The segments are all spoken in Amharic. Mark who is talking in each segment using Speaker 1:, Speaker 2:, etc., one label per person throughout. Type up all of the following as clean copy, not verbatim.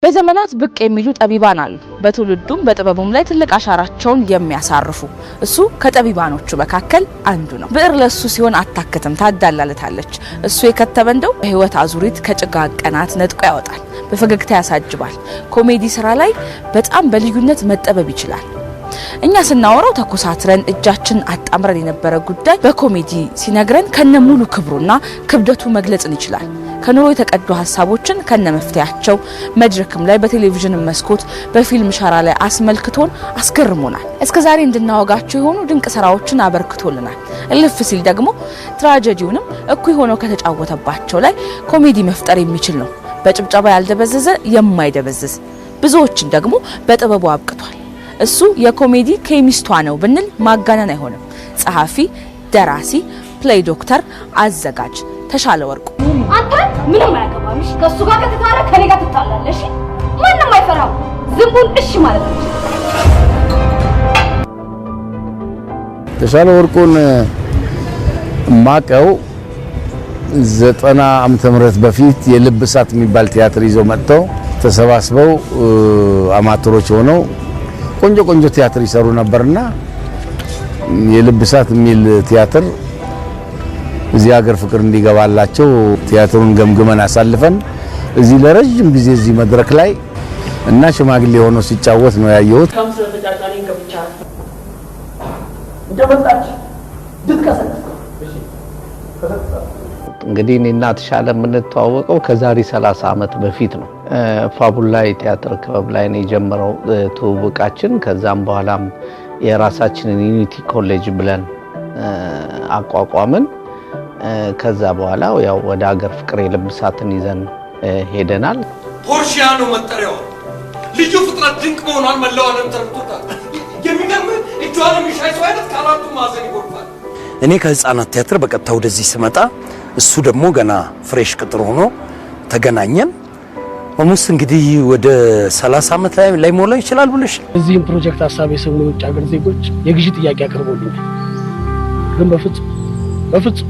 Speaker 1: በዘመናት ብቅ የሚሉ ጠቢባን አሉ። በትውልዱም በጥበቡም ላይ ትልቅ አሻራቸውን የሚያሳርፉ እሱ ከጠቢባኖቹ መካከል አንዱ ነው። ብዕር ለሱ ሲሆን አታከተም ታዳላለታለች። እሱ የከተበ እንደው በህይወት አዙሪት ከጭጋግ ቀናት ነጥቆ ያወጣል፣ በፈገግታ ያሳጅባል። ኮሜዲ ስራ ላይ በጣም በልዩነት መጠበብ ይችላል። እኛ ስናወራው ተኮሳትረን እጃችን አጣምረን የነበረ ጉዳይ በኮሜዲ ሲነግረን ከነሙሉ ክብሩና ክብደቱ መግለጽን ይችላል። ከኑሮ የተቀዱ ሐሳቦችን ከነመፍትያቸው መድረክም ላይ በቴሌቪዥን መስኮት በፊልም ሻራ ላይ አስመልክቶን አስገርሞናል። እስከዛሬ እንድናወጋቸው የሆኑ ድንቅ ስራዎችን አበርክቶልናል። እልፍ ሲል ደግሞ ትራጀዲውንም እኩይ ሆኖ ከተጫወተባቸው ላይ ኮሜዲ መፍጠር የሚችል ነው። በጭብጨባ ያልደበዘዘ የማይደበዝዝ ብዙዎችን ደግሞ በጥበቡ አብቅቷል። እሱ የኮሜዲ ኬሚስቷ ነው ብንል ማጋነን አይሆንም። ጸሐፊ፣ ደራሲ፣ ፕሌይ ዶክተር፣ አዘጋጅ ተሻለ ወርቁ።
Speaker 2: አንተ ምንም አያገባምሽ። ከሱ ጋር ከተታረ ከኔ ጋር ትጣላለሽ። ማንንም አይፈራው። ዝምቡን እሺ ማለት ነው።
Speaker 3: ተሻለ ወርቁን ማቀው 90 ዓመተ ምህረት በፊት የልብ እሳት የሚባል ቲያትር ይዘው መጥተው ተሰባስበው አማተሮች ሆነው ቆንጆ ቲያትር ይሰሩ ነበርና የልብ እሳት የሚል ቲያትር እዚህ ሀገር ፍቅር እንዲገባላቸው ቲያትሩን ገምግመን አሳልፈን እዚህ ለረጅም ጊዜ እዚህ መድረክ ላይ እና ሽማግሌ ሆኖ ሲጫወት ነው ያየሁት።
Speaker 4: እንግዲህ እኔና ተሻለ የምንተዋወቀው ከዛሬ 30 ዓመት በፊት ነው። ፋቡላይ ቲያትር ክበብ ላይ ነው የጀመረው ትውውቃችን። ከዛም በኋላም የራሳችንን ዩኒቲ ኮሌጅ ብለን አቋቋምን። ከዛ በኋላ ያው ወደ ሀገር ፍቅር የልብ እሳትን ይዘን ሄደናል።
Speaker 5: ፖርሺያኖ መጠሪያው ልዩ ፍጥረት ድንቅ መሆኗን መላው ዓለም ተረድቶታል። የሚገርም እጇን የሚሻይ ሰው አይነት ካላቱ ማዘን ይጎርፋል።
Speaker 6: እኔ ከህፃናት ቲያትር በቀጥታ ወደዚህ ስመጣ እሱ ደግሞ ገና ፍሬሽ ቅጥር ሆኖ ተገናኘን። ኦልሞስት እንግዲህ ወደ 30 ዓመት ላይ ሞላ ይችላል ብለሽ
Speaker 7: እዚህም ፕሮጀክት ሐሳብ የሰሙ የውጭ ሀገር ዜጎች የግዢ ጥያቄ አቅርቦልኛል። ግን በፍጹም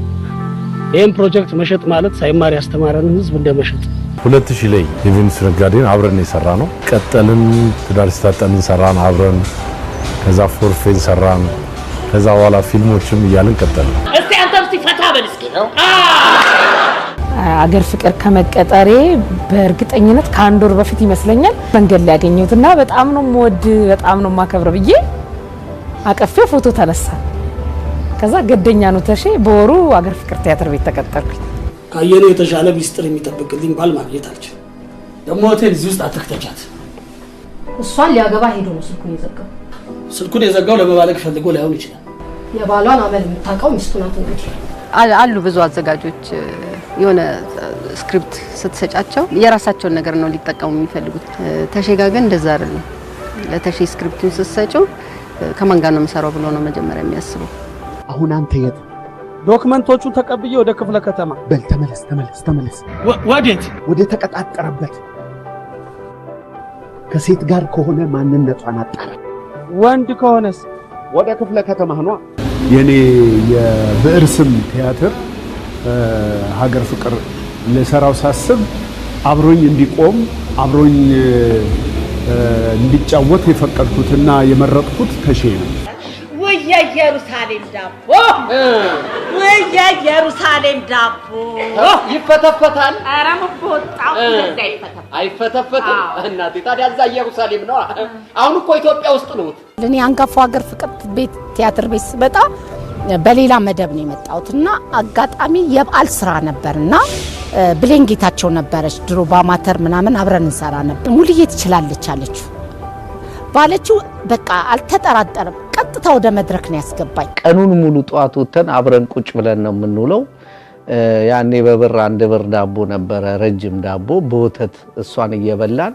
Speaker 7: ይሄን ፕሮጀክት መሸጥ ማለት ሳይማር ያስተማረንን ህዝብ እንደመሸጥ
Speaker 3: 2000 ላይ የቬኒስ ነጋዴን አብረን የሰራ ነው። ቀጠልን ትዳር ሲታጠን ሰራን አብረን። ከዛ ፎርፌን ሰራን። ከዛ በኋላ ፊልሞችም እያልን ቀጠልን።
Speaker 8: እስቲ አንተም ሲፈታ በል እስኪ
Speaker 9: አገር ፍቅር ከመቀጠሬ በእርግጠኝነት ከአንድ ወር በፊት ይመስለኛል መንገድ ላይ ያገኘሁትና በጣም ነው የምወድ በጣም ነው የማከብረው ብዬ አቀፌ ፎቶ ተነሳ። ከዛ ገደኛ ነው ተሼ በወሩ አገር ፍቅር ቲያትር ቤት ተቀጠርኩኝ።
Speaker 7: ካየነው የተሻለ ሚስጥር የሚጠብቅልኝ ባል ማግኘት አልችልም። ደግሞ ሆቴል እዚህ ውስጥ አትክተቻት።
Speaker 2: እሷን ሊያገባ ሄዶ ነው ስልኩን የዘጋው ለመባለግ ፈልጎ ላይሆን ይችላል። የባሏን አመል የምታውቀው ሚስቱ ናት። እንግዲህ
Speaker 10: አሉ ብዙ አዘጋጆች የሆነ ስክሪፕት ስትሰጫቸው የራሳቸውን ነገር ነው ሊጠቀሙ የሚፈልጉት። ተሸጋገን እንደዛ አይደለም። ለተሼ ስክሪፕቱን ስትሰጪው ከማን ጋር ነው የምሰራው ብሎ ነው መጀመሪያ የሚያስበው።
Speaker 11: አሁን አንተ የት?
Speaker 7: ዶክመንቶቹን ተቀብዬ ወደ ክፍለ ከተማ።
Speaker 11: በል ተመለስ።
Speaker 7: ወዴት?
Speaker 11: ወደ ተቀጣጠረበት። ከሴት ጋር ከሆነ ማንነቷን አጣራ።
Speaker 7: ወንድ ከሆነስ
Speaker 11: ወደ ክፍለ ከተማ ነው። የኔ የብዕር ስም ቲያትር ሀገር ፍቅር ለሰራው ሳስብ አብሮኝ እንዲቆም አብሮኝ እንዲጫወት የፈቀድኩትና የመረጥኩት ተሼ ነው።
Speaker 8: ኢየሩሳሌም ዳቦ
Speaker 6: ይፈተፈታል።
Speaker 8: ኧረ መቦጣው እንደዛ
Speaker 6: አይፈተፈትም። እናቴ ታዲያ እዛ ኢየሩሳሌም ነው። አሁን እኮ ኢትዮጵያ ውስጥ ነው።
Speaker 9: እኔ አንጋፋው ሀገር ፍቅር ቤት ቲያትር ቤት ስመጣ በሌላ መደብ ነው የመጣሁትና አጋጣሚ የበዓል ስራ ነበርና ብሌን ጌታቸው ነበረች ድሮ በአማተር ምናምን አብረን እንሰራ ነበር። ሙሉዬ ትችላለች አለችው ባለችው በቃ አልተጠራጠረም። ቀጥታ ወደ መድረክ ነው ያስገባኝ።
Speaker 4: ቀኑን ሙሉ ጧት ወተን አብረን ቁጭ ብለን ነው የምንውለው። ያኔ በብር 1 ብር ዳቦ ነበረ፣ ረጅም ዳቦ በወተት እሷን እየበላን።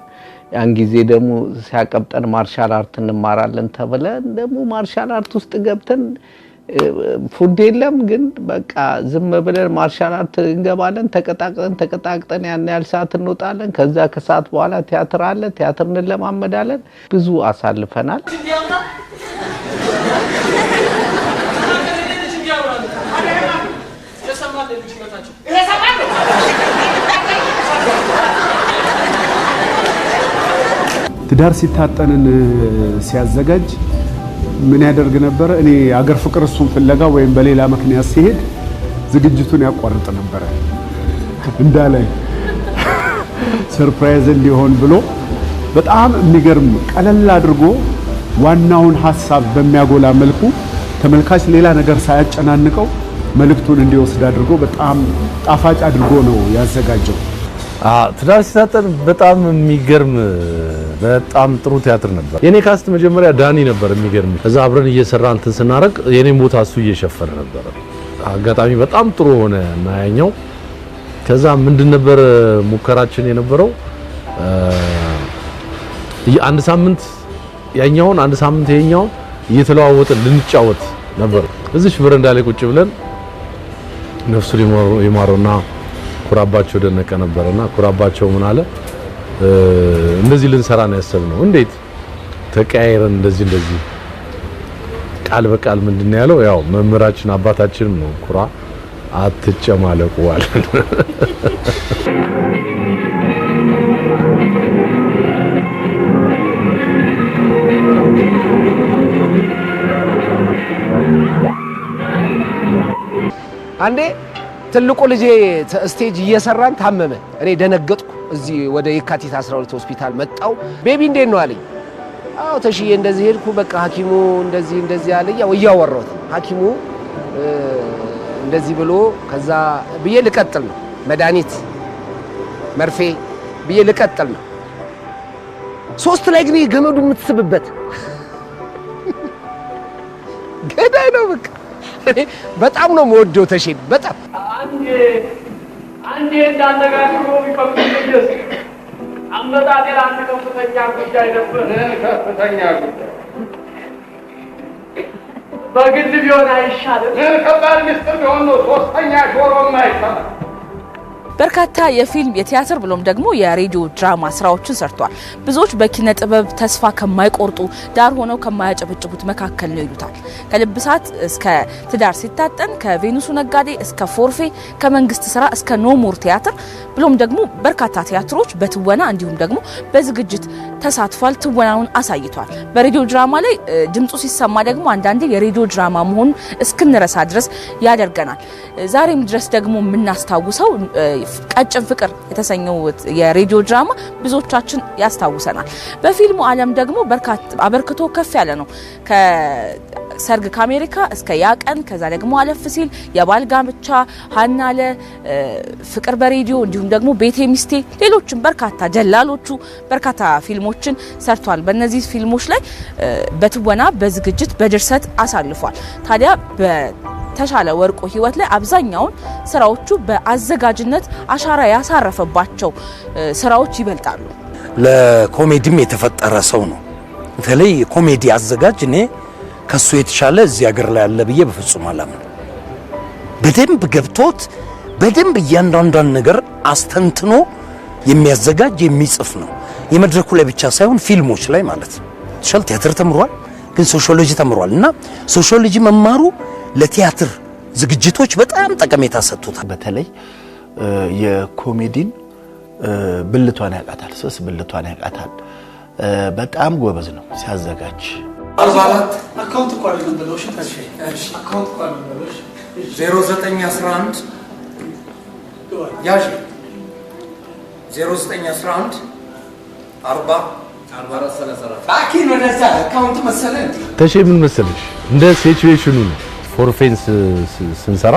Speaker 4: ያን ጊዜ ደግሞ ሲያቀብጠን ማርሻል አርት እንማራለን ተብለን ደግሞ ማርሻል አርት ውስጥ ገብተን ፉድ የለም ግን በቃ ዝም ብለን ማርሻል አርት እንገባለን። ተቀጣቅጠን ያን ያህል ሰዓት እንወጣለን። ከዛ ከሰዓት በኋላ ቲያትር አለ፣ ቲያትር እንለማመዳለን። ብዙ አሳልፈናል።
Speaker 11: ትዳር ሲታጠንን ሲያዘጋጅ ምን ያደርግ ነበር? እኔ አገር ፍቅር እሱን ፍለጋ ወይም በሌላ ምክንያት ሲሄድ ዝግጅቱን ያቋርጥ ነበር እንዳላይ ሰርፕራይዝ እንዲሆን ብሎ በጣም የሚገርም ቀለል አድርጎ ዋናውን ሐሳብ በሚያጎላ መልኩ ተመልካች ሌላ ነገር ሳያጨናንቀው መልእክቱን እንዲወስድ አድርጎ በጣም ጣፋጭ አድርጎ ነው ያዘጋጀው።
Speaker 12: ትዳር ሲታጠን በጣም የሚገርም በጣም ጥሩ ቲያትር ነበር። የኔ ካስት መጀመሪያ ዳኒ ነበር የሚገርም። ከዛ አብረን እየሰራን እንትን ስናረግ የኔን ቦታ እሱ እየሸፈነ ነበር። አጋጣሚ በጣም ጥሩ ሆነ እና ያኛው ከዛ ምንድን ነበር ሙከራችን የነበረው አንድ ሳምንት ያኛውን አንድ ሳምንት ይሄኛውን እየተለዋወጥን ልንጫወት ነበር። እዚሽ በረንዳ ላይ ቁጭ ብለን ነፍሱ ይማረውና ኩራባቸው ደነቀ ነበርና ኩራባቸው ምን አለ እንደዚህ ልንሰራ ነው ያሰብነው። እንዴት ተቀያይረን እንደዚህ ቃል በቃል ምንድነው ያለው? ያው መምህራችን አባታችን ነው ኩራ አትጨማለቁ አለ።
Speaker 13: አንዴ ትልቁ ልጄ ስቴጅ እየሰራን ታመመ። እኔ ደነገጥኩ። እዚህ ወደ የካቲት 12 ሆስፒታል መጣው። ቤቢ እንዴት ነው አለኝ። አዎ ተሽዬ እንደዚህ ሄድኩ። በቃ ሐኪሙ እንደዚህ አለኝ። ያው እያወራሁት ሐኪሙ እንደዚህ ብሎ ከዛ ብዬ ልቀጥል ነው መድኃኒት መርፌ ብዬ ልቀጥል ነው። 3 ላይ ግን ገመዱ የምትስብበት ገዳይ ነው። በቃ በጣም ነው የምወደው ተሽዬ በጣም
Speaker 14: አንዴ እንዳነጋግሮ ቢፈቅድልኝስ አመጣጤ ለአንድ ከፍተኛ ጉዳይ ነበር። ከፍተኛ ጉዳይ በግል ቢሆን አይሻልም? ከባድ ሚስጥር ቢሆን ነው ሶስተኛ ጆሮም አይሰማም።
Speaker 1: በርካታ የፊልም የቲያትር ብሎም ደግሞ የሬዲዮ ድራማ ስራዎችን ሰርቷል። ብዙዎች በኪነ ጥበብ ተስፋ ከማይቆርጡ ዳር ሆነው ከማያጨበጭቡት መካከል ነው ይሉታል። ከልብሳት እስከ ትዳር ሲታጠን፣ ከቬኑሱ ነጋዴ እስከ ፎርፌ፣ ከመንግስት ስራ እስከ ኖሞር ቲያትር ብሎም ደግሞ በርካታ ቲያትሮች በትወና እንዲሁም ደግሞ በዝግጅት ተሳትፏል። ትወናውን አሳይቷል። በሬዲዮ ድራማ ላይ ድምጹ ሲሰማ ደግሞ አንዳንዴ የሬዲዮ ድራማ መሆኑን እስክንረሳ ድረስ ያደርገናል። ዛሬም ድረስ ደግሞ የምናስታውሰው ቀጭን ፍቅር የተሰኘው የሬዲዮ ድራማ ብዙዎቻችን ያስታውሰናል። በፊልሙ ዓለም ደግሞ በርካታ አበርክቶ ከፍ ያለ ነው። ከሰርግ ከአሜሪካ እስከ ያቀን፣ ከዛ ደግሞ አለፍ ሲል የባል ጋብቻ፣ ሀናለ፣ ፍቅር በሬዲዮ እንዲሁም ደግሞ ቤቴ ሚስቴ፣ ሌሎችም በርካታ ደላሎቹ በርካታ ፊልሞችን ሰርቷል። በእነዚህ ፊልሞች ላይ በትወና በዝግጅት በድርሰት አሳልፏል። ታዲያ ተሻለ ወርቁ ህይወት ላይ አብዛኛውን ስራዎቹ በአዘጋጅነት አሻራ ያሳረፈባቸው ስራዎች ይበልጣሉ።
Speaker 6: ለኮሜዲም የተፈጠረ ሰው ነው። በተለይ ኮሜዲ አዘጋጅ እኔ ከሱ የተሻለ እዚህ ሀገር ላይ ያለ ብዬ በፍጹም አላምንም። በደንብ ገብቶት በደንብ እያንዳንዷን ነገር አስተንትኖ የሚያዘጋጅ የሚጽፍ ነው። የመድረኩ ላይ ብቻ ሳይሆን ፊልሞች ላይ ማለት ነው። ሻል ቲያትር ተምሯል፣ ግን ሶሺዮሎጂ ተምሯል እና ሶሺዮሎጂ መማሩ ለቲያትር ዝግጅቶች በጣም ጠቀሜታ ሰጥቶታል።
Speaker 15: በተለይ የኮሜዲን ብልቷን ያቃታል፣ ስስ ብልቷን ያቃታል። በጣም ጎበዝ ነው ሲያዘጋጅ።
Speaker 5: 44 አካውንት ቋል ነው። እሺ አካውንት ቋል ነው። 0911 ያዥ 0911 40 4434 ባኪን ወደዛ አካውንት መሰለኝ።
Speaker 12: ተሼ ምን መሰለሽ እንደ ሲቹዌሽኑ ነው። ፎርፌንስ ስንሰራ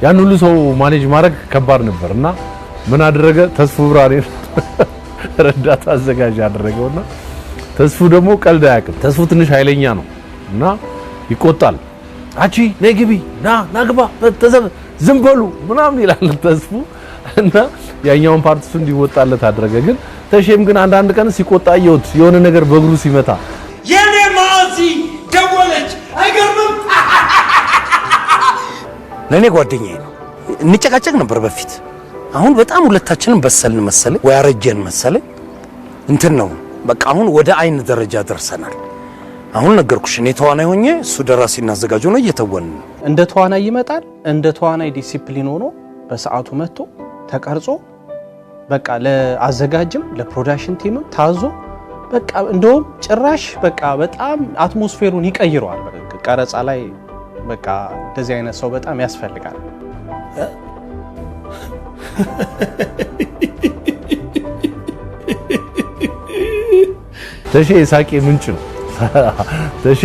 Speaker 12: ያን ሁሉ ሰው ማኔጅ ማድረግ ከባድ ነበርና ምን አደረገ? ተስፉ ብራሪ ረዳት አዘጋጅ አደረገውና ተስፉ ደግሞ ቀልድ አያውቅም። ተስፉ ትንሽ ኃይለኛ ነው እና ይቆጣል። አቺ ነይ ግቢ ና ግባ ተሰብ ዝም በሉ ምናምን ይላል ተስፉ እና ያኛውን ፓርት እሱ እንዲወጣለት አደረገ። ግን ተሼም ግን አንዳንድ ቀን ሲቆጣ ይወት የሆነ ነገር በእግሩ ሲመታ
Speaker 5: የኔ ማዚ ደወለች። አይገርምም?
Speaker 6: ለኔ ጓደኛዬ ነው። እንጨቃጨቅ ነበር በፊት። አሁን በጣም ሁለታችንም በሰልን መሰለኝ ወይ አረጀን መሰለኝ። እንትን ነው በቃ አሁን ወደ አይን ደረጃ ደርሰናል። አሁን ነገርኩሽ እኔ ተዋናይ ሆኜ እሱ ደራሲና አዘጋጅ ሆኖ እየተወን ነው።
Speaker 16: እንደ ተዋናይ ይመጣል። እንደ ተዋናይ ዲሲፕሊን ሆኖ በሰዓቱ መጥቶ ተቀርጾ በቃ ለአዘጋጅም ለፕሮዳክሽን ቲምም ታዞ በቃ እንደውም ጭራሽ በቃ በጣም አትሞስፌሩን ይቀይረዋል። ቀረጻ ላይ በቃ እንደዚህ አይነት ሰው በጣም ያስፈልጋል።
Speaker 12: ተሼ የሳቄ ምንጭ ነው። ተሼ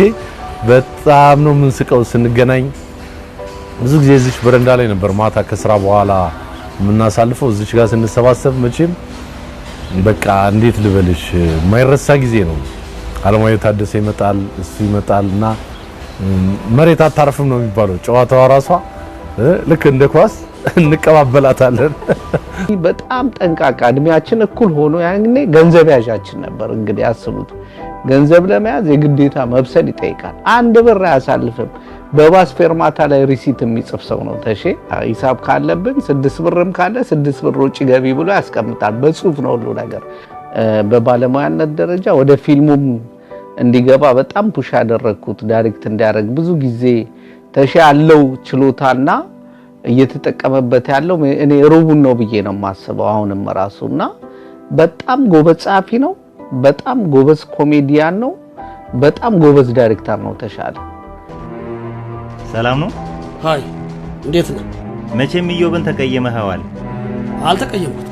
Speaker 12: በጣም ነው የምንስቀው ስንገናኝ። ብዙ ጊዜ እዚች በረንዳ ላይ ነበር ማታ ከስራ በኋላ የምናሳልፈው። እዚች ጋር ስንሰባሰብ መቼም በቃ እንዴት ልበልሽ የማይረሳ ጊዜ ነው። አለማየሁ ታደሰ ይመጣል፣ እሱ ይመጣልና መሬት አታርፍም ነው የሚባለው። ጨዋታዋ ራሷ ልክ እንደ ኳስ እንቀባበላታለን።
Speaker 4: በጣም ጠንቃቃ እድሜያችን እኩል ሆኖ ያኔ ገንዘብ ያዣችን ነበር። እንግዲህ አስቡት፣ ገንዘብ ለመያዝ የግዴታ መብሰል ይጠይቃል። 1 ብር አያሳልፍም። በባስ ፌርማታ ላይ ሪሲት የሚጽፍ ሰው ነው ተሼ። ሂሳብ ካለብን 6 ብርም ካለ 6 ብር ወጪ ገቢ ብሎ ያስቀምጣል። በጽሁፍ ነው ሁሉ ነገር። በባለሙያነት ደረጃ ወደ ፊልሙም እንዲገባ በጣም ፑሽ ያደረኩት ዳይሬክት እንዲያደርግ ብዙ ጊዜ ተሼ ያለው ችሎታና እየተጠቀመበት ያለው እኔ ሩቡን ነው ብዬ ነው የማስበው አሁንም ራሱና በጣም ጎበዝ ጸሐፊ ነው። በጣም ጎበዝ ኮሜዲያን ነው። በጣም ጎበዝ ዳይሬክተር ነው ተሻለ።
Speaker 17: ሰላም ነው?
Speaker 7: ሃይ እንዴት ነህ?
Speaker 17: መቼም ኢዮብን ተቀየመኸዋል።
Speaker 7: አልተቀየምኩት።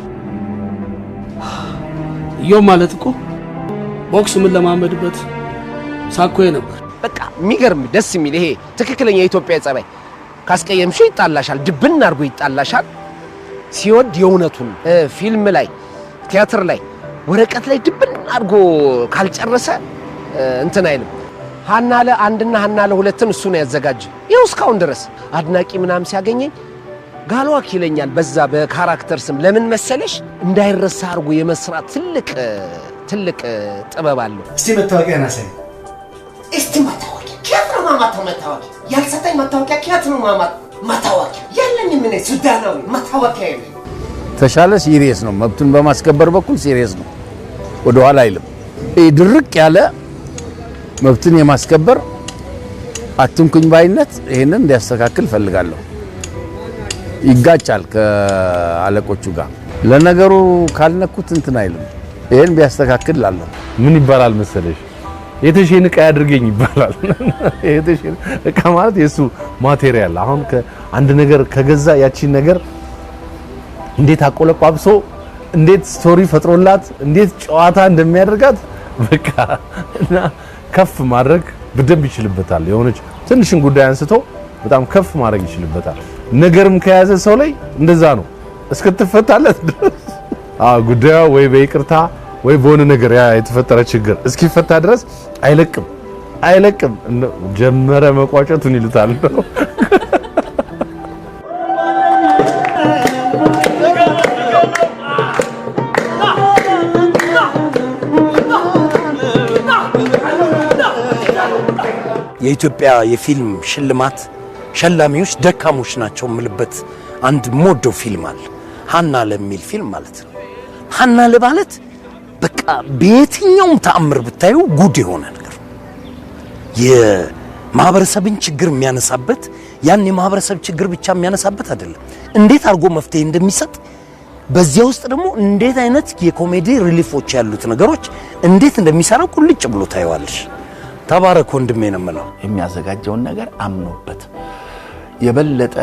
Speaker 7: ኢዮብ ማለት እኮ ቦክስ ምን ለማመድበት ሳኮዬ ነበር።
Speaker 13: በቃ የሚገርም ደስ የሚል ይሄ ትክክለኛ የኢትዮጵያ ጸባይ። ካስቀየምሽ ይጣላሻል፣ ድብን አድርጎ ይጣላሻል። ሲወድ የእውነቱን ፊልም ላይ ቲያትር ላይ ወረቀት ላይ ድብን አድርጎ ካልጨረሰ እንትን አይልም። ሀናለ 1 እና ሀናለ 2ን እሱ ነው ያዘጋጀ። ይኸው እስካሁን ድረስ አድናቂ ምናም ሲያገኘኝ ጋሏክ ይለኛል። በዛ በካራክተር ስም ለምን መሰለሽ እንዳይረሳ አድርጎ የመስራት ትልቅ ጥበብ አለው።
Speaker 18: እስቲ መታወቂያ ናሳይ።
Speaker 13: እስቲ መታወቂያ ከየት ነው ማማተው? መታወቂያ ያልሰጠኝ መታወቂያ ከየት ነው መታወቂያ? ያለኝ ምን ሱዳናዊ መታወቂያ የለኝ።
Speaker 3: ተሻለ ሲሪየስ ነው። መብቱን በማስከበር በኩል ሲሪየስ ነው። ወደ ኋላ አይልም። ድርቅ ያለ መብትን የማስከበር አትንኩኝ ባይነት ይሄንን እንዲያስተካክል ፈልጋለሁ። ይጋጫል ከአለቆቹ ጋር። ለነገሩ ካልነኩት እንትን አይልም። ይሄን ቢያስተካክል ላለው
Speaker 12: ምን ይባላል መሰለሽ? የተሼን ዕቃ ያድርገኝ ይባላል። የተሼን ዕቃ ማለት የሱ ማቴሪያል። አሁን አንድ ነገር ከገዛ ያቺን ነገር እንዴት አቆለጳብሶ እንዴት ስቶሪ ፈጥሮላት እንዴት ጨዋታ እንደሚያደርጋት በቃ እና ከፍ ማድረግ በደንብ ይችልበታል። የሆነች ትንሽን ጉዳይ አንስቶ በጣም ከፍ ማድረግ ይችልበታል። ነገርም ከያዘ ሰው ላይ እንደዛ ነው እስክትፈታለት ድረስ ጉዳዩ ወይ በይቅርታ ወይ በሆነ ነገር ያ የተፈጠረ ችግር እስኪፈታ ድረስ አይለቅም። ጀመረ መቋጨቱን ይሉታል።
Speaker 6: የኢትዮጵያ የፊልም ሽልማት ሸላሚዎች ደካሞች ናቸው የምልበት አንድ ሞዶ ፊልም አለ። ሀናለ የሚል ፊልም ማለት ነው። ሀናለ ማለት በቃ በየትኛውም ተአምር ብታዩ ጉድ የሆነ ነገር የማህበረሰብን ችግር የሚያነሳበት ያን የማህበረሰብ ችግር ብቻ የሚያነሳበት አይደለም። እንዴት አድርጎ መፍትሄ እንደሚሰጥ በዚያ ውስጥ ደግሞ እንዴት አይነት የኮሜዲ ሪሊፎች ያሉት ነገሮች እንዴት እንደሚሰራ ቁልጭ ብሎ ታየዋለሽ። ተባረክ ወንድሜ ነው የምለው።
Speaker 15: የሚያዘጋጀውን ነገር አምኖበት የበለጠ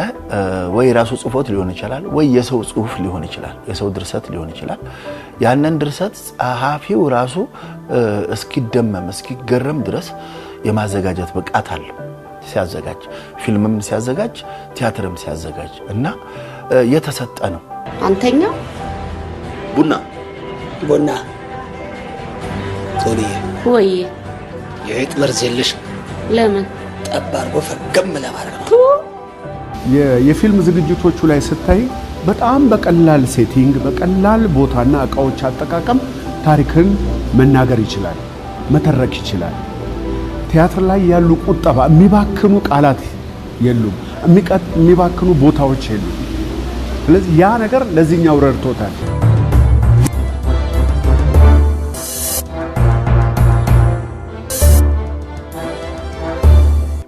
Speaker 15: ወይ ራሱ ጽፎት ሊሆን ይችላል፣ ወይ የሰው ጽሁፍ ሊሆን ይችላል፣ የሰው ድርሰት ሊሆን ይችላል። ያንን ድርሰት ጸሐፊው ራሱ እስኪደመም እስኪገረም ድረስ የማዘጋጀት ብቃት አለው። ሲያዘጋጅ ፊልምም ሲያዘጋጅ ቲያትርም ሲያዘጋጅ እና የተሰጠ ነው።
Speaker 10: አንተኛ
Speaker 13: ቡና ቶኒ
Speaker 10: ወይ
Speaker 13: የት መርዝ የለሽ?
Speaker 10: ለምን
Speaker 13: ጠባርጎ ፈገም ለማድረግ ነው።
Speaker 11: የፊልም ዝግጅቶቹ ላይ ስታይ በጣም በቀላል ሴቲንግ በቀላል ቦታና እቃዎች አጠቃቀም ታሪክን መናገር ይችላል፣ መተረክ ይችላል። ቲያትር ላይ ያሉ ቁጠባ የሚባክኑ ቃላት የሉም፣ የሚባክኑ ቦታዎች የሉም። ስለዚህ ያ ነገር ለዚህኛው ረድቶታል።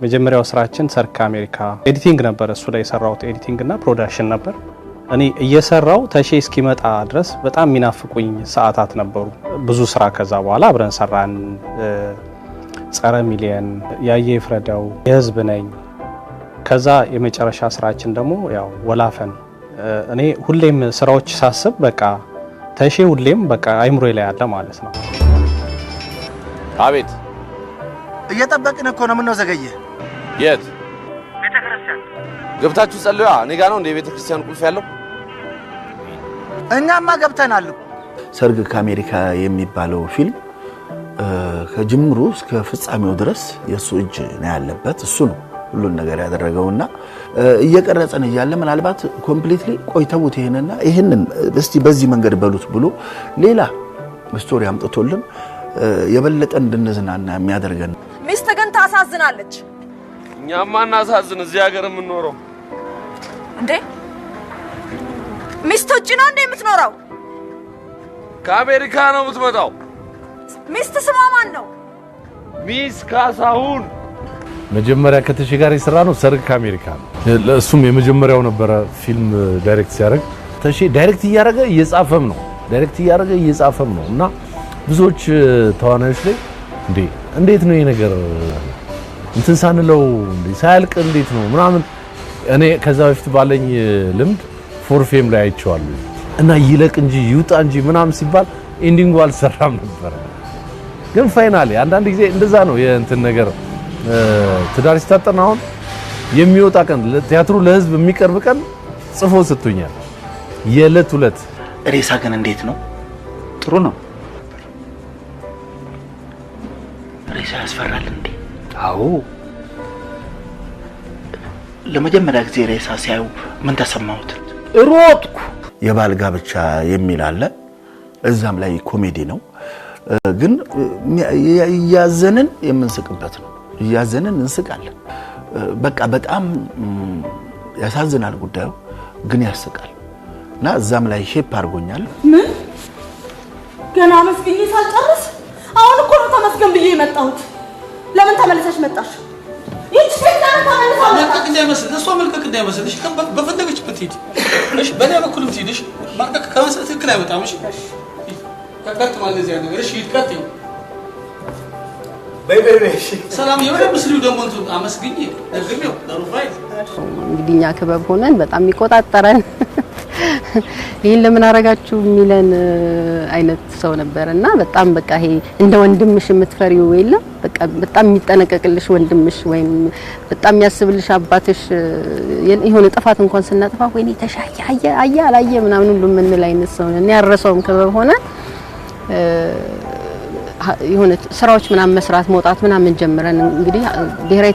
Speaker 16: መጀመሪያው ስራችን ሰርክ አሜሪካ ኤዲቲንግ ነበር። እሱ ላይ የሰራሁት ኤዲቲንግ እና ፕሮዳክሽን ነበር። እኔ እየሰራው ተሼ እስኪመጣ ድረስ በጣም የሚናፍቁኝ ሰዓታት ነበሩ። ብዙ ስራ ከዛ በኋላ አብረን ሰራን። ጸረ ሚሊየን፣ ያየ ፍረዳው፣ የህዝብ ነኝ። ከዛ የመጨረሻ ስራችን ደግሞ ያው ወላፈን። እኔ ሁሌም ስራዎች ሳስብ በቃ ተሼ ሁሌም በቃ አይምሮዬ ላይ ያለ ማለት ነው።
Speaker 12: አቤት
Speaker 18: እየጠበቅን እኮ ነው። ምን ነው ዘገየ?
Speaker 12: የት
Speaker 18: ቤተክርስቲያን
Speaker 12: ገብታችሁ ጸልዩ? እኔ ጋር ነው እንደ ቤተክርስቲያን ቁልፍ ያለው?
Speaker 18: እኛማ ገብተናል።
Speaker 15: ሰርግ ከአሜሪካ የሚባለው ፊልም ከጅምሩ እስከ ፍጻሜው ድረስ የሱ እጅ ነው ያለበት። እሱ ነው ሁሉን ነገር ያደረገውና እየቀረጸን እያለ ምናልባት ኮምፕሊትሊ ቆይተውት ይሄንን እስቲ በዚህ መንገድ በሉት ብሎ ሌላ ስቶሪ አምጥቶልን የበለጠ እንድንዝናና የሚያደርገን።
Speaker 19: ሚስት ግን ታሳዝናለች።
Speaker 12: እኛማ እናሳዝን እዚህ ሀገር የምንኖረው
Speaker 19: እንዴ? ሚስት ውጭ ነው እንዴ የምትኖረው?
Speaker 12: ከአሜሪካ ነው የምትመጣው።
Speaker 19: ሚስት ስሟ ማን ነው?
Speaker 12: ሚስ ካሳሁን።
Speaker 20: መጀመሪያ ከተሼ ጋር የሰራ ነው ሰርግ ከአሜሪካ ነው። ለእሱም የመጀመሪያው ነበረ ፊልም ዳይሬክት ሲያደርግ። ተሼ ዳይሬክት እያደረገ እየጻፈም ነው እና ብዙዎች ተዋናዮች ላይ እንዴት ነው ይሄ ነገር እንትን ሳንለው ሳያልቅ እንዴት ነው ምናምን። እኔ ከዛ በፊት ባለኝ ልምድ ፎርፌም ላይ አይቼዋለሁ እና ይለቅ እንጂ ይውጣ እንጂ ምናምን ሲባል ኤንዲንጉ አልሰራም ነበር። ግን ፋይናሊ አንዳንድ ጊዜ እንደዛ ነው የእንትን ነገር ትዳር ሲታጠና አሁን የሚወጣ ቀን ለቲያትሩ ለህዝብ የሚቀርብ ቀን ጽፎ ሰጥቶኛል። የዕለት ዕለት
Speaker 18: ሬሳ ግን እንዴት ነው? ጥሩ ነው። ሬሳ ያስፈራል እንዴ? አዎ። ለመጀመሪያ ጊዜ ሬሳ ሲያዩ ምን ተሰማሁት? ሮጥኩ።
Speaker 15: የባል ጋብቻ የሚል አለ። እዛም ላይ ኮሜዲ ነው፣ ግን እያዘንን የምንስቅበት ነው። እያዘንን እንስቃለን። በቃ በጣም ያሳዝናል ጉዳዩ፣ ግን ያስቃል እና እዛም ላይ ሼፕ አድርጎኛል።
Speaker 19: ምን ገና መስገኝ ሳልጨርስ አሁን እኮ ነው ተመስገን ብዬ የመጣሁት። ለምን ተመለሰሽ መጣሽ? ይህች ሰይጣን ተመለሰ
Speaker 5: መልቀቅ እንዳይመስል እሷ መልቀቅ እንዳይመስልሽ በፈለገችበት ሂድ። እሺ በእኔ በኩልም ትሄድሽ መልቀቅ ከመሰለ ትክክል አይመጣም። እሺ ከቀጥማል እዚህ ያለ ነገር። እሺ ይትቀጥይ በይ ሰላም የሆነ ምስሉ ደግሞ እንትን አመስግኝ ደግሜው ለሩፋይ
Speaker 10: እንግዲህ እኛ ክበብ ሆነን በጣም የሚቆጣጠረን ይሄን ለምን አረጋችሁ የሚለን አይነት ሰው ነበርና በጣም በቃ ይሄ እንደ ወንድምሽ የምትፈሪው የለም። በቃ በጣም የሚጠነቀቅልሽ ወንድምሽ ወይም በጣም የሚያስብልሽ አባትሽ የሆነ ጥፋት እንኳን ስናጠፋ ወይኔ ተሻየ አላየ ምናምን ሁሉ የምንል አይነት ሰው ነን። ያረሰውም ክበብ ሆነ የሆነ ስራዎች ምናምን መስራት መውጣት ምናምን ጀምረን እንግዲህ ብሔራዊ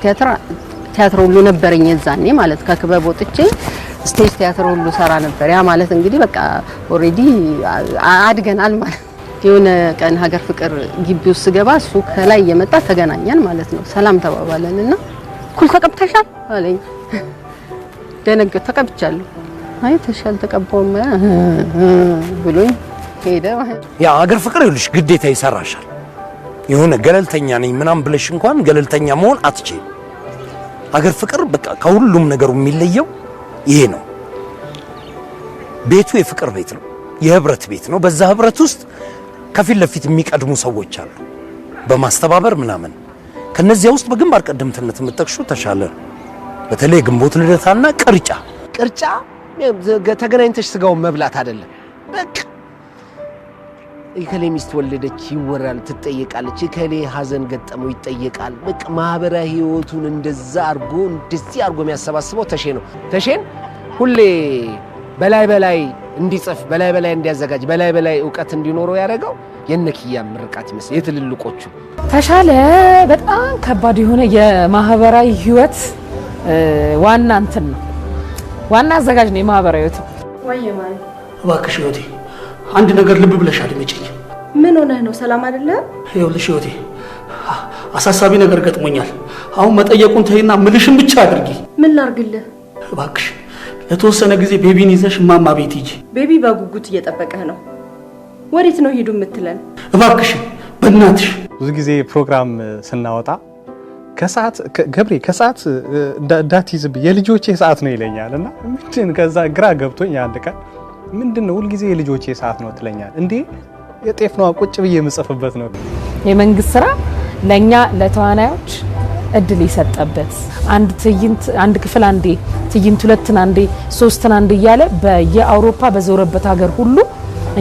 Speaker 10: ቲያትር ሁሉ ነበረኝ የዛኔ ማለት ከክበብ ወጥቼ ስቴጅ ቲያትር ሁሉ ሰራ ነበር። ያ ማለት እንግዲህ በቃ ኦሬዲ አድገናል ማለት። የሆነ ቀን ሀገር ፍቅር ግቢ ውስጥ ገባ እሱ ከላይ እየመጣ ተገናኘን ማለት ነው። ሰላም ተባባለንና ኩል ተቀብተሻል አለኝ። ደነገጥኩ። ተቀብቻለሁ። አይ ተሻል ተቀባውም ብሎኝ ሄደ።
Speaker 6: ያ ሀገር ፍቅር ይልሽ ግዴታ ይሰራሻል። የሆነ ገለልተኛ ነኝ ምናምን ብለሽ እንኳን ገለልተኛ መሆን አትችይም። ሀገር ፍቅር በቃ ከሁሉም ነገሩ የሚለየው ይሄ ነው። ቤቱ የፍቅር ቤት ነው፣ የህብረት ቤት ነው። በዛ ህብረት ውስጥ ከፊት ለፊት የሚቀድሙ ሰዎች አሉ በማስተባበር ምናምን። ከነዚያ ውስጥ በግንባር ቀደምትነት የምትጠቅሹ ተሻለ፣ በተለይ ግንቦት ልደታና ቅርጫ
Speaker 13: ተገናኝተሽ ስጋውን መብላት አይደለም። በቃ እከሌ ሚስት ወለደች ይወራል፣ ትጠየቃለች። እከሌ ሀዘን ገጠመው ይጠየቃል። በቃ ማህበራዊ ህይወቱን እንደዚህ አርጎ የሚያሰባስበው ተሼ ነው። ተሼን ሁሌ በላይ እንዲጽፍ በላይ እንዲያዘጋጅ በላይ ዕውቀት እንዲኖረው ያደረገው የነኪያ ምርቃት ይመስል የትልልቆቹ
Speaker 1: ተሻለ በጣም ከባድ የሆነ የማህበራዊ ህይወት ዋና እንትን ነው። ዋና አዘጋጅ ነው የማህበራዊ ህይወት።
Speaker 19: ወይ ማን
Speaker 5: እባክሽ ህይወቴ አንድ ነገር ልብ ብለሽ አድምጪኝ።
Speaker 19: ምን ሆነህ ነው? ሰላም አይደለም?
Speaker 5: ይኸውልሽ ህይወቴ አሳሳቢ ነገር ገጥሞኛል። አሁን መጠየቁን ተይና ምልሽን ብቻ አድርጊ።
Speaker 19: ምን ላርግልህ?
Speaker 5: እባክሽ ለተወሰነ ጊዜ ቤቢን ይዘሽ ማማ ቤት ሂጂ።
Speaker 19: ቤቢ በጉጉት እየጠበቀህ ነው። ወዴት ነው ሄዱ የምትለን?
Speaker 5: እባክሽ በእናትሽ።
Speaker 16: ብዙ ጊዜ ፕሮግራም ስናወጣ ከሰዓት ገብሬ ከሰዓት እንዳትይዝብ የልጆቼ ሰዓት ነው ይለኛል። እና ምንድን ከዛ ግራ ገብቶኝ አንድ ቀን ምንድነው ሁልጊዜ የልጆቼ ሰዓት ነው ትለኛል። እንዴ የጤፍ ነው ቁጭ ብዬ የምጽፍበት ነው።
Speaker 21: የመንግስት ስራ ለኛ ለተዋናዮች እድል ይሰጠበት አንድ ትዕይንት አንድ ክፍል አንዴ ትዕይንት ሁለትን አንዴ ሶስትን አንዴ እያለ በየአውሮፓ በዞረበት ሀገር ሁሉ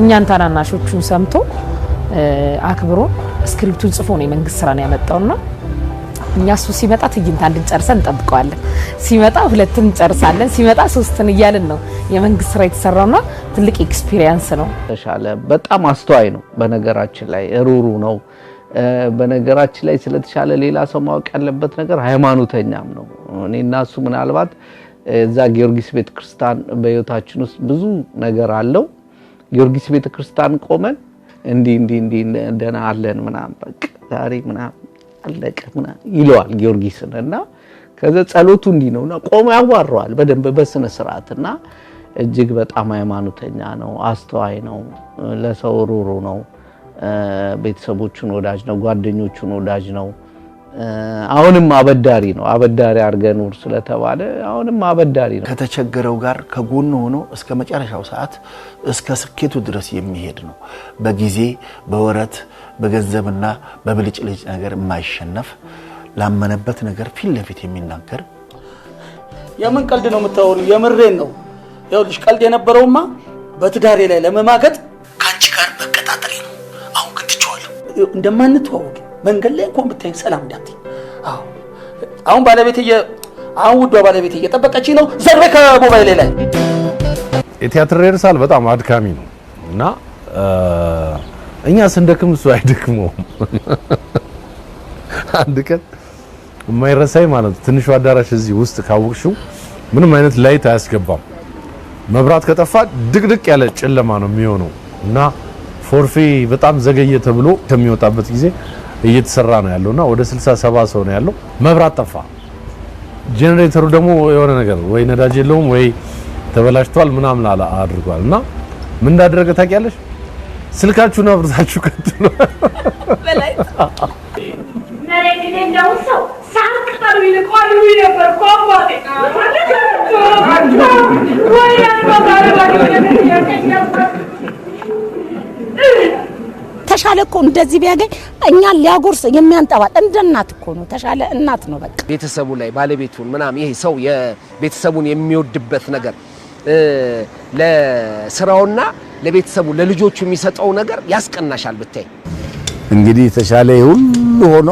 Speaker 21: እኛን ታናናሾቹን ሰምቶ አክብሮ ስክሪፕቱን ጽፎ ነው የመንግስት ስራ ነው ያመጣውና እኛ እሱ ሲመጣ ትዕይንት አንድን ጨርሰን እንጠብቀዋለን። ሲመጣ ሁለትን እንጨርሳለን። ሲመጣ ሶስትን እያልን ነው የመንግስት ስራ የተሰራውና ትልቅ ኤክስፒሪየንስ ነው።
Speaker 4: ተሻለ በጣም አስተዋይ ነው። በነገራችን ላይ ሩሩ ነው። በነገራችን ላይ ስለተሻለ ሌላ ሰው ማወቅ ያለበት ነገር ሃይማኖተኛም ነው። እኔና እሱ ምናልባት እዛ ጊዮርጊስ ቤተክርስቲያን በህይወታችን ውስጥ ብዙ ነገር አለው። ጊዮርጊስ ቤተክርስቲያን ቆመን እንዲ ደህና አለን ምናምን በቃ ዛሬ ምናምን አለቀ ምናምን ይለዋል ጊዮርጊስን እና ከዛ ጸሎቱ እንዲ ነውና ቆሞ ያዋራዋል በደንብ በስነ ስርዓትና እጅግ በጣም ሃይማኖተኛ ነው። አስተዋይ ነው። ለሰው ሩሩ ነው። ቤተሰቦቹን ወዳጅ ነው። ጓደኞቹን ወዳጅ ነው። አሁንም አበዳሪ ነው። አበዳሪ አርገን ኑር ስለተባለ አሁንም አበዳሪ ነው።
Speaker 15: ከተቸገረው ጋር ከጎኑ ሆኖ እስከ መጨረሻው ሰዓት እስከ ስኬቱ ድረስ የሚሄድ ነው። በጊዜ በወረት በገንዘብና በብልጭልጭ ነገር የማይሸነፍ ላመነበት ነገር ፊት ለፊት የሚናገር
Speaker 5: የምን ቀልድ ነው የምታወሩ? የምሬን ነው። ይኸውልሽ ቀልድ የነበረውማ በትዳሬ ላይ ለመማገጥ ካንቺ ጋር መቀጣጠሬ ነው። አሁን ግን ትቼዋለሁ። እንደማንተዋወቅ መንገድ ላይ እንኳን ብታይኝ ሰላም እንዳትይ። አዎ አሁን ውዷ ባለቤቴ እየጠበቀችኝ ነው። ዘርቤ ከሞባይሌ ላይ
Speaker 20: የቲያትር ሪሄርሳል በጣም አድካሚ ነው እና እኛ ስንደክም እሱ አይደክመውም። አንድ ቀን የማይረሳኝ ማለት ትንሹ አዳራሽ እዚህ ውስጥ ካወቅሽው ምንም አይነት ላይት አያስገባም። መብራት ከጠፋ ድቅድቅ ያለ ጨለማ ነው የሚሆነው እና ፎርፌ በጣም ዘገየ ተብሎ ከሚወጣበት ጊዜ እየተሰራ ነው ያለውና ወደ 60 70 ሰው ነው ያለው። መብራት ጠፋ። ጄኔሬተሩ ደግሞ የሆነ ነገር ወይ ነዳጅ የለውም ወይ ተበላሽቷል ምናምን አድርጓል እና ምን እንዳደረገ ታውቂያለሽ? ስልካችሁን አብርታችሁ ቀጥሉ
Speaker 8: በላይ መሬት እንደው ሰው ሳቅጠሩ ይልቋሉ ነበር ቆንባቴ ወይ
Speaker 9: ተሻለ እኮ እንደዚህ ቢያገኝ እኛን ሊያጎርስ የሚያንጠባል እንደ እናት እኮ ነው። ተሻለ እናት ነው በቃ
Speaker 13: ቤተሰቡ ላይ ባለቤቱን ምናምን ይሄ ሰው የቤተሰቡን የሚወድበት ነገር ለስራውና ለቤተሰቡ ለልጆቹ የሚሰጠው ነገር ያስቀናሻል ብታይ።
Speaker 3: እንግዲህ ተሻለ ሁሉ ሆኖ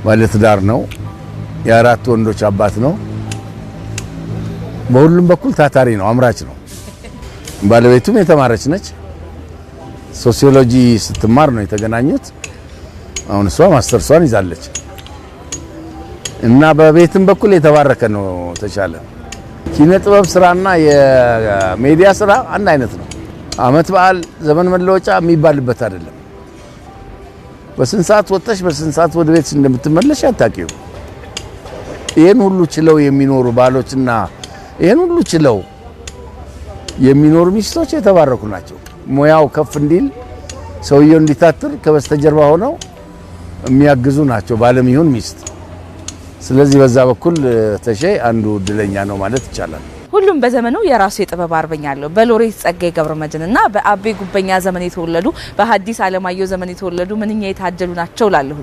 Speaker 3: ባለትዳር ነው። የአራት ወንዶች አባት ነው። በሁሉም በኩል ታታሪ ነው፣ አምራች ነው። ባለቤቱም የተማረች ነች። ሶሲዮሎጂ ስትማር ነው የተገናኙት። አሁን እሷ ማስተርሷን ይዛለች እና በቤትም በኩል የተባረከ ነው ተሻለ። ኪነ ጥበብ ስራና የሚዲያ ስራ አንድ አይነት ነው። አመት በዓል ዘመን መለወጫ የሚባልበት አይደለም። በስንት ሰዓት ወጥተሽ በስንት ሰዓት ወደ ቤት እንደምትመለሽ አታውቂው። ይሄን ሁሉ ችለው የሚኖሩ ባሎችና ይሄን ሁሉ ችለው የሚኖሩ ሚስቶች የተባረኩ ናቸው። ሙያው ከፍ እንዲል ሰውየው እንዲታትር ከበስተጀርባ ሆነው የሚያግዙ ናቸው ባለም ይሁን ሚስት። ስለዚህ በዛ በኩል ተሼ አንዱ እድለኛ ነው ማለት ይቻላል።
Speaker 1: ሁሉም በዘመኑ የራሱ የጥበብ አርበኛ አለው። በሎሬት ጸጋዬ ገብረመድህንና በአቤ ጉበኛ ዘመን የተወለዱ በሐዲስ ዓለማየሁ ዘመን የተወለዱ ምንኛ የታደሉ ናቸው ላለሁ።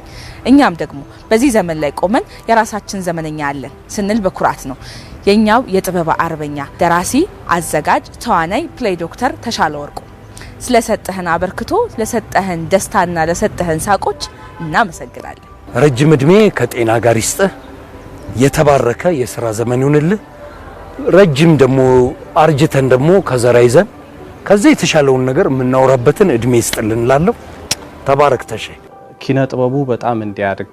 Speaker 1: እኛም ደግሞ በዚህ ዘመን ላይ ቆመን የራሳችን ዘመነኛ አለን ስንል በኩራት ነው። የኛው የጥበብ አርበኛ ደራሲ፣ አዘጋጅ፣ ተዋናይ ፕሌይ ዶክተር ተሻለ ወርቁ ስለሰጠህን አበርክቶ ለሰጠህን ደስታና ለሰጠህን ሳቆች እናመሰግናለን።
Speaker 6: ረጅም እድሜ ከጤና ጋር ይስጥህ። የተባረከ የሥራ ዘመን ይሁንልህ። ረጅም ደግሞ አርጅተን ደግሞ ከዘራ ይዘን ከዚህ የተሻለውን ነገር የምናወራበትን እድሜ ይስጥልን እላለሁ። ተባረክ ተሼ።
Speaker 16: ኪነ ጥበቡ በጣም እንዲያድግ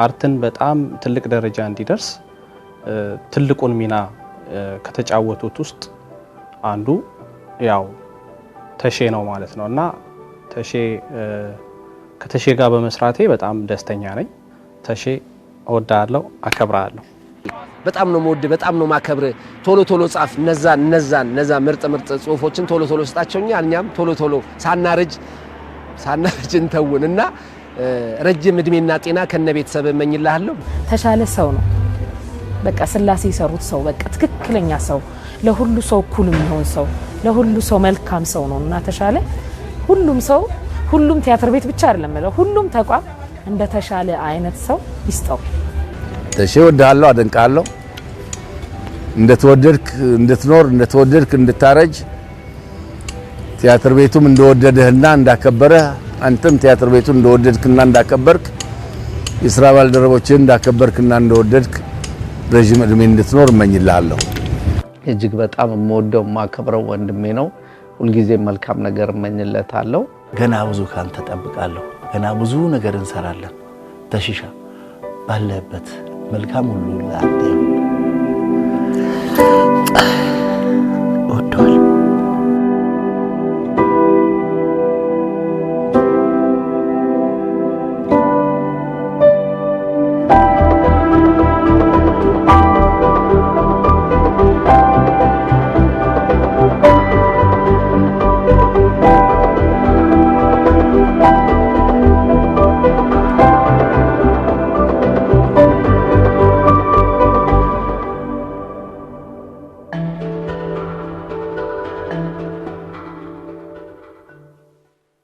Speaker 16: አርትን በጣም ትልቅ ደረጃ እንዲደርስ ትልቁን ሚና ከተጫወቱት ውስጥ አንዱ ያው ተሼ ነው ማለት ነው እና ከተሼ ጋር በመስራቴ በጣም ደስተኛ ነኝ። ተሼ እወዳለሁ፣ አከብራለሁ።
Speaker 13: በጣም ነው የምወድ፣ በጣም ነው ማከብር። ቶሎ ቶሎ ጻፍ፣ እነዛ ምርጥ ጽሁፎችን ቶሎ ቶሎ ስጣቸውኛ። እኛም ቶሎ ሳናረጅ እንተውን እና ረጅም እድሜና ጤና ከነ ቤተሰብ እመኝልሃለሁ።
Speaker 21: ተሻለ ሰው ነው። በቃ ስላሴ የሰሩት ሰው በቃ ትክክለኛ ሰው፣ ለሁሉ ሰው እኩል የሚሆን ሰው፣ ለሁሉ ሰው መልካም ሰው ነውና ተሻለ ሁሉም ሰው ሁሉም ቲያትር ቤት ብቻ አይደለም ማለት ሁሉም ተቋም እንደ ተሻለ አይነት ሰው ይስጠው።
Speaker 3: ተሼ ወድሃለሁ፣ አደንቃለሁ። እንደተወደድክ እንድትኖር እንደተወደድክ እንድታረጅ ቲያትር ቤቱም እንደወደደህና እንዳከበረህ አንተም ቲያትር ቤቱን እንደወደድክና እንዳከበርክ የሥራ ባልደረቦችህን እንዳከበርክና እንደወደድክ ረጅም እድሜ እንድትኖር እመኝልሃለሁ።
Speaker 4: እጅግ በጣም የምወደው የማከብረው ወንድሜ ነው። ሁልጊዜ መልካም ነገር እመኝለታለሁ።
Speaker 15: ገና ብዙ ካንተ እጠብቃለሁ። ገና ብዙ ነገር እንሰራለን። ተሽሻ ባለበት መልካም ሁሉ ለአንተ ይሁን።